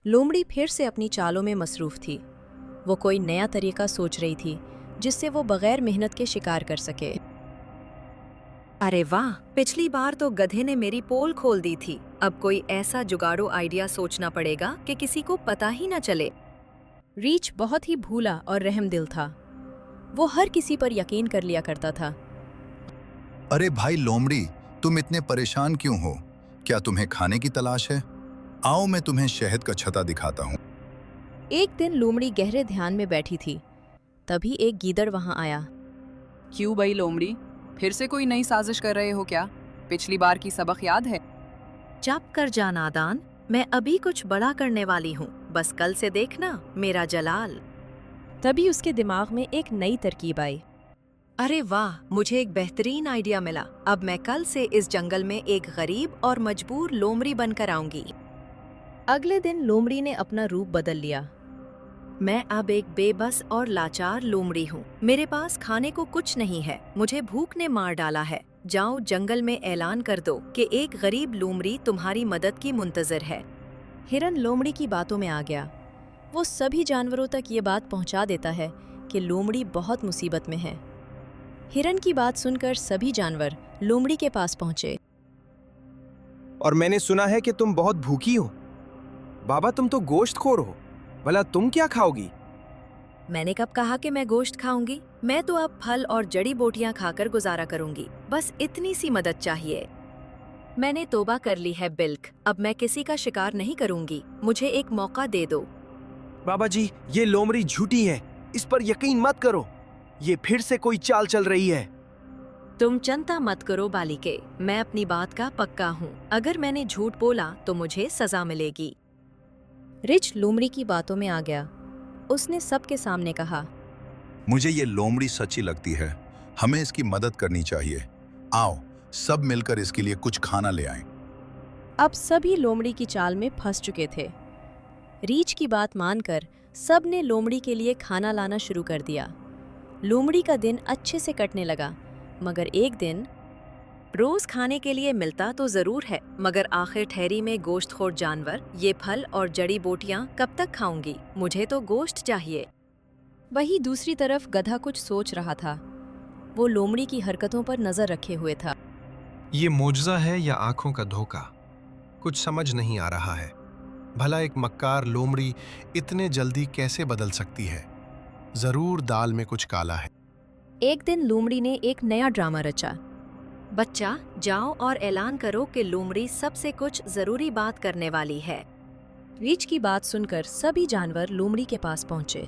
लोमड़ी फिर से अपनी चालों में मसरूफ थी। वो कोई नया तरीका सोच रही थी जिससे वो बगैर मेहनत के शिकार कर सके। अरे वाह, पिछली बार तो गधे ने मेरी पोल खोल दी थी। अब कोई ऐसा जुगाड़ू आइडिया सोचना पड़ेगा कि किसी को पता ही न चले। रीछ बहुत ही भूला और रहमदिल था। वो हर किसी पर यकीन कर लिया करता था। अरे भाई लोमड़ी, तुम इतने परेशान क्यों हो? क्या तुम्हें खाने की तलाश है? आओ मैं तुम्हें शहद का छत्ता दिखाता हूँ। एक दिन लोमड़ी गहरे ध्यान में बैठी थी। तभी एक गीदड़ वहां आया। क्यों भाई लोमड़ी, फिर से कोई नई साजिश कर रहे हो क्या? पिछली बार की सबक याद है? चुप कर जा नादान, मैं अभी कुछ बड़ा करने वाली हूँ। बस कल से देखना मेरा जलाल। तभी उसके दिमाग में एक नई तरकीब आई। अरे वाह, मुझे एक बेहतरीन आइडिया मिला। अब मैं कल से इस जंगल में एक गरीब और मजबूर लोमड़ी बनकर आऊंगी। अगले दिन लोमड़ी ने अपना रूप बदल लिया। मैं अब एक बेबस और लाचार लोमड़ी हूँ। मेरे पास खाने को कुछ नहीं है। मुझे भूख ने मार डाला है। जाओ जंगल में ऐलान कर दो कि एक गरीब लोमड़ी तुम्हारी मदद की मुंतजर है। हिरन लोमड़ी की बातों में आ गया। वो सभी जानवरों तक ये बात पहुंचा देता है कि लोमड़ी बहुत मुसीबत में है। हिरन की बात सुनकर सभी जानवर लोमड़ी के पास पहुंचे। और मैंने सुना है कि तुम बहुत भूखी हो। बाबा, तुम तो गोश्तखोर हो। भला तुम क्या खाओगी? मैंने कब कहा कि मैं गोश्त खाऊंगी? मैं तो अब फल और जड़ी बूटियां खाकर गुजारा करूंगी। बस इतनी सी मदद चाहिए। मैंने तौबा कर ली है बिल्क। अब मैं किसी का शिकार नहीं करूंगी। मुझे एक मौका दे दो। बाबा जी, ये लोमड़ी झूठी है। इस पर यकीन मत करो। ये फिर से कोई चाल चल रही है। तुम चिंता मत करो बालिके, मैं अपनी बात का पक्का हूँ। अगर मैंने झूठ बोला तो मुझे सजा मिलेगी। रिछ लोमड़ी की बातों में आ गया। उसने सबके सामने कहा, मुझे ये लोमड़ी सच्ची लगती है। हमें इसकी मदद करनी चाहिए। आओ सब मिलकर इसके लिए कुछ खाना ले आएं। अब सभी लोमड़ी की चाल में फंस चुके थे। रीछ की बात मानकर सब ने लोमड़ी के लिए खाना लाना शुरू कर दिया। लोमड़ी का दिन अच्छे से कटने लगा, मगर एक दिन रोज खाने के लिए मिलता तो जरूर है, मगर आखिर ठहरी में गोश्तखोर जानवर ये फल और जड़ी बूटियां कब तक खाऊंगी? मुझे तो गोश्त चाहिए। वहीं दूसरी तरफ गधा कुछ सोच रहा था। वो लोमड़ी की हरकतों पर नजर रखे हुए था। ये मोजज़ा है या आंखों का धोखा? कुछ समझ नहीं आ रहा है। भला एक मक्कार लोमड़ी इतने जल्दी कैसे बदल सकती है? जरूर दाल में कुछ काला है। एक दिन लोमड़ी ने एक नया ड्रामा रचा। बच्चा, जाओ और ऐलान करो कि लोमड़ी सबसे कुछ जरूरी बात करने वाली है। रीछ की बात सुनकर सभी जानवर लोमड़ी के पास पहुंचे।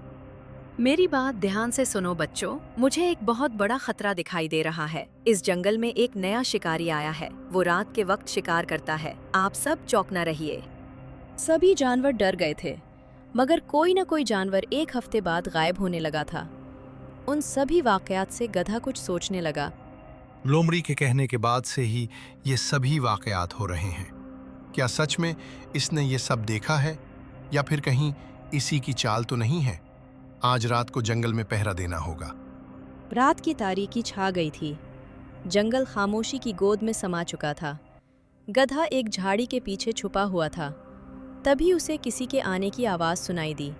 मेरी बात ध्यान से सुनो बच्चों, मुझे एक बहुत बड़ा खतरा दिखाई दे रहा है। इस जंगल में एक नया शिकारी आया है। वो रात के वक्त शिकार करता है। आप सब चौकना रहिए। सभी जानवर डर गए थे, मगर कोई न कोई जानवर एक हफ्ते बाद गायब होने लगा था। उन सभी वाकयात से गधा कुछ सोचने लगा। लोमड़ी के कहने के बाद से ही ये सभी वाकयात हो रहे हैं। क्या सच में इसने ये सब देखा है, या फिर कहीं इसी की चाल तो नहीं है? आज रात को जंगल में पहरा देना होगा। रात की तारीकी छा गई थी। जंगल खामोशी की गोद में समा चुका था। गधा एक झाड़ी के पीछे छुपा हुआ था। तभी उसे किसी के आने की आवाज़ सुनाई दी।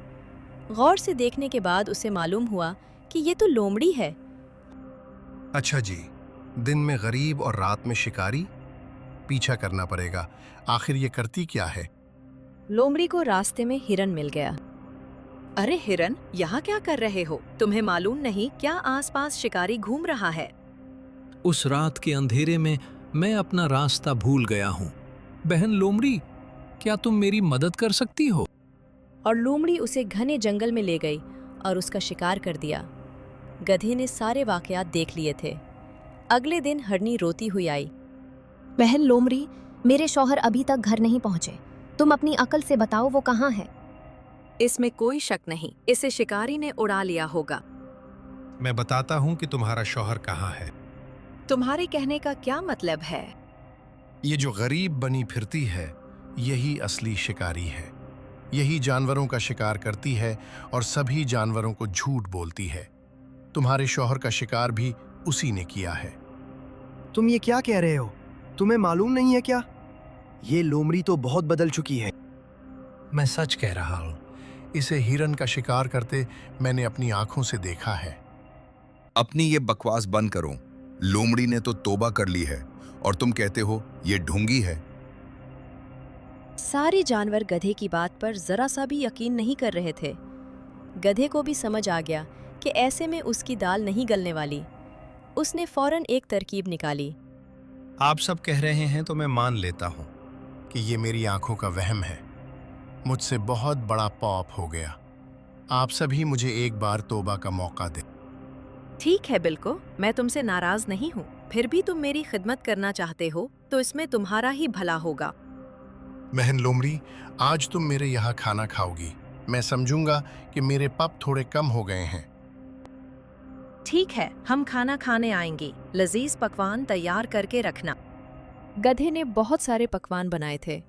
गौर से देखने के बाद उसे मालूम हुआ कि ये तो लोमड़ी है। अच्छा जी, दिन में गरीब और रात में शिकारी? पीछा करना पड़ेगा। आखिर ये करती क्या है? लोमड़ी को रास्ते में हिरन मिल गया। अरे हिरन, यहाँ क्या कर रहे हो? तुम्हें मालूम नहीं क्या आसपास शिकारी घूम रहा है? उस रात के अंधेरे में मैं अपना रास्ता भूल गया हूँ। बहन लोमड़ी, क्या तुम मेरी मदद कर सकती हो? और लोमड़ी उसे घने जंगल में ले गई और उसका शिकार कर दिया। गधे ने सारे वाकयात देख लिए थे। अगले दिन हरनी रोती हुई आई। बहन लोमड़ी, मेरे शौहर अभी तक घर नहीं पहुंचे। तुम अपनी अकल से बताओ वो कहाँ है? इसमें कोई शक नहीं, इसे शिकारी ने उड़ा लिया होगा। मैं बताता हूँ कि तुम्हारा शौहर कहाँ है। तुम्हारे कहने का क्या मतलब है? ये जो गरीब बनी फिरती है, यही असली शिकारी है। यही जानवरों का शिकार करती है और सभी जानवरों को झूठ बोलती है। तुम्हारे शौहर का शिकार भी उसी ने किया है। तुम ये क्या कह रहे हो? तुम्हें मालूम नहीं है क्या? ये लोमड़ी तो बहुत बदल चुकी है। मैं सच कह रहा हूँ, इसे हिरन का शिकार करते मैंने अपनी आंखों से देखा है। अपनी ये बकवास बंद करो। लोमड़ी ने तो तौबा कर ली है और तुम कहते हो ये ढोंगी है। सारे जानवर गधे की बात पर जरा सा भी यकीन नहीं कर रहे थे। गधे को भी समझ आ गया कि ऐसे में उसकी दाल नहीं गलने वाली। उसने फौरन एक तरकीब निकाली। आप सब कह रहे हैं तो मैं मान लेता हूँ कि ये मेरी आंखों का वहम है। मुझसे बहुत बड़ा पॉप हो गया। आप सभी मुझे एक बार तौबा का मौका दें। ठीक है बिल्को, मैं तुमसे नाराज नहीं हूँ। फिर भी तुम मेरी खिदमत करना चाहते हो तो इसमें तुम्हारा ही भला होगा। बहन लोमड़ी, आज तुम मेरे यहाँ खाना खाओगी। मैं समझूंगा कि मेरे पप थोड़े कम हो गए हैं। ठीक है, हम खाना खाने आएंगे। लजीज पकवान तैयार करके रखना। गधे ने बहुत सारे पकवान बनाए थे।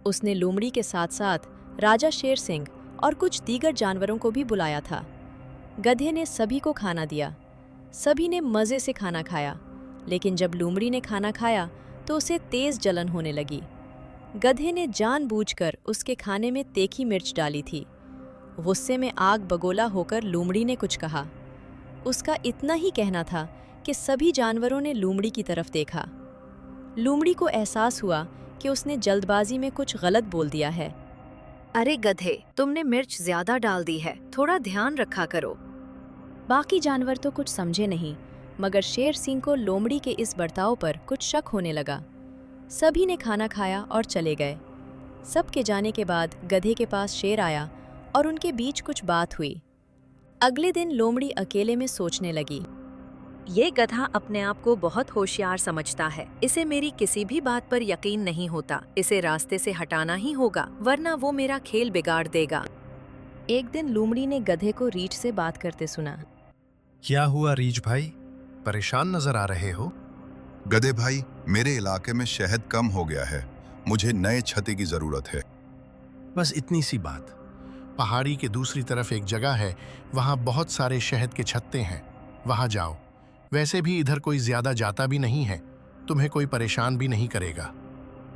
उसने लोमड़ी के साथ साथ राजा शेर सिंह और कुछ दीगर जानवरों को भी बुलाया था। गधे ने सभी को खाना दिया। सभी ने मज़े से खाना खाया, लेकिन जब लोमड़ी ने खाना खाया तो उसे तेज जलन होने लगी। गधे ने जानबूझकर उसके खाने में तीखी मिर्च डाली थी। गुस्से में आग बगोला होकर लोमड़ी ने कुछ कहा। उसका इतना ही कहना था कि सभी जानवरों ने लोमड़ी की तरफ देखा। लोमड़ी को एहसास हुआ कि उसने जल्दबाजी में कुछ गलत बोल दिया है। अरे गधे, तुमने मिर्च ज्यादा डाल दी है, थोड़ा ध्यान रखा करो। बाकी जानवर तो कुछ समझे नहीं, मगर शेर सिंह को लोमड़ी के इस बर्ताव पर कुछ शक होने लगा। सभी ने खाना खाया और चले गए। सबके जाने के बाद गधे के पास शेर आया और उनके बीच कुछ बात हुई। अगले दिन लोमड़ी अकेले में सोचने लगी। ये गधा अपने आप को बहुत होशियार समझता है। इसे मेरी किसी भी बात पर यकीन नहीं होता। इसे रास्ते से हटाना ही होगा, वरना वो मेरा खेल बिगाड़ देगा। एक दिन लोमड़ी ने गधे को रीछ से बात करते सुना। क्या हुआ रीछ भाई, परेशान नजर आ रहे हो? गधे भाई, मेरे इलाके में शहद कम हो गया है। मुझे नए छत्ते की जरूरत है। बस इतनी सी बात। पहाड़ी के दूसरी तरफ एक जगह है, वहाँ बहुत सारे शहद के छत्ते हैं। वहाँ जाओ। वैसे भी इधर कोई ज्यादा जाता भी नहीं है, तुम्हें कोई परेशान भी नहीं करेगा।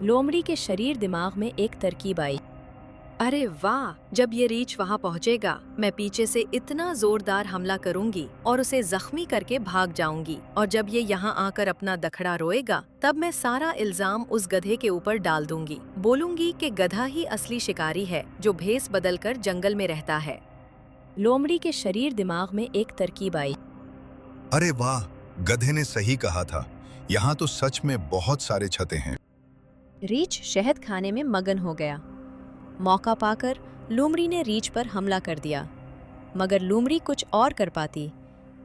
लोमड़ी के शरीर दिमाग में एक तरकीब आई। अरे वाह, जब ये रीछ वहाँ पहुँचेगा, मैं पीछे से इतना जोरदार हमला करूंगी और उसे जख्मी करके भाग जाऊंगी। और जब ये यहाँ आकर अपना दखड़ा रोएगा, तब मैं सारा इल्जाम उस गधे के ऊपर डाल दूंगी। बोलूंगी कि गधा ही असली शिकारी है, जो भेस बदलकर जंगल में रहता है। लोमड़ी के शरीर दिमाग में एक तरकीब आई। अरे वाह, गधे ने सही कहा था। यहाँ तो सच में बहुत सारे छत्ते हैं। रीछ शहद खाने में मगन हो गया। मौका पाकर लोमड़ी ने रीछ पर हमला कर दिया, मगर लोमड़ी कुछ और कर पाती।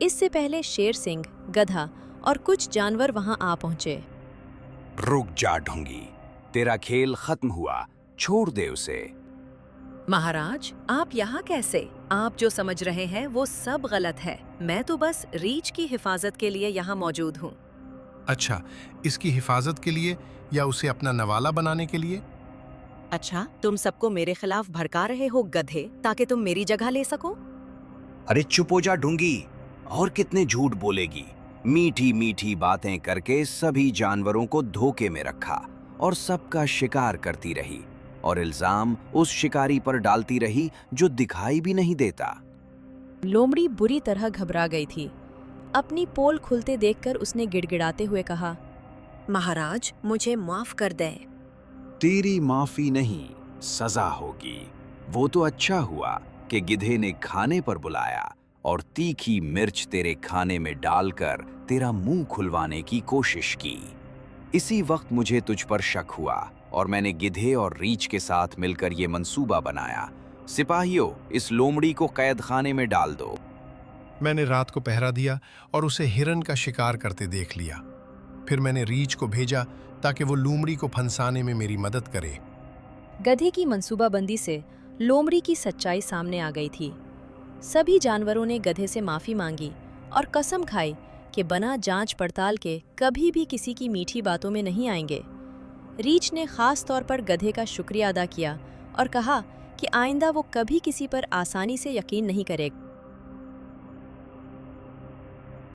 इससे पहले शेर सिंह, गधा और कुछ जानवर वहां आ पहुंचे। रुक जा ढोंगी, तेरा खेल खत्म हुआ, छोड़ दे उसे। महाराज, आप यहाँ कैसे? आप जो समझ रहे हैं वो सब गलत है। मैं तो बस रीछ की हिफाजत के लिए यहाँ मौजूद हूँ। अच्छा, इसकी हिफाजत के लिए या उसे अपना नवाला बनाने के लिए? अच्छा, तुम सबको मेरे खिलाफ भड़का रहे हो गधे, ताकि तुम मेरी जगह ले सको? अरे चुप हो जा ढोंगी, और कितने झूठ बोलेगी। मीठी मीठी बातें करके सभी जानवरों को धोखे में रखा और सबका शिकार करती रही, और इल्जाम उस शिकारी पर डालती रही जो दिखाई भी नहीं देता। लोमड़ी बुरी तरह घबरा गई थी। अपनी पोल खुलते देखकर उसने गिड़गिड़ाते हुए कहा, महाराज, मुझे माफ कर दें। तेरी माफी नहीं, सजा होगी। वो तो अच्छा हुआ कि गिधे ने खाने पर बुलाया और तीखी मिर्च तेरे खाने में डालकर तेरा मुंह खुलवाने की कोशिश की। इसी वक्त मुझे तुझ पर शक हुआ और मैंने गिधे और रीछ के साथ मिलकर ये मंसूबा बनाया। सिपाहियों, इस लोमड़ी को कैद खाने में डाल दो। मैंने रात को पहरा दिया और उसे हिरन का शिकार करते देख लिया। फिर मैंने रीछ को भेजा ताकि वो लोमड़ी को फंसाने में मेरी मदद करे। गधे की मंसूबाबंदी से लोमड़ी की सच्चाई सामने आ गई थी। सभी जानवरों ने गधे से माफी मांगी और कसम खाई कि बिना जांच पड़ताल के कभी भी किसी की मीठी बातों में नहीं आएंगे। रीछ ने खास तौर पर गधे का शुक्रिया अदा किया और कहा कि आइंदा वो कभी किसी पर आसानी से यकीन नहीं करेगा।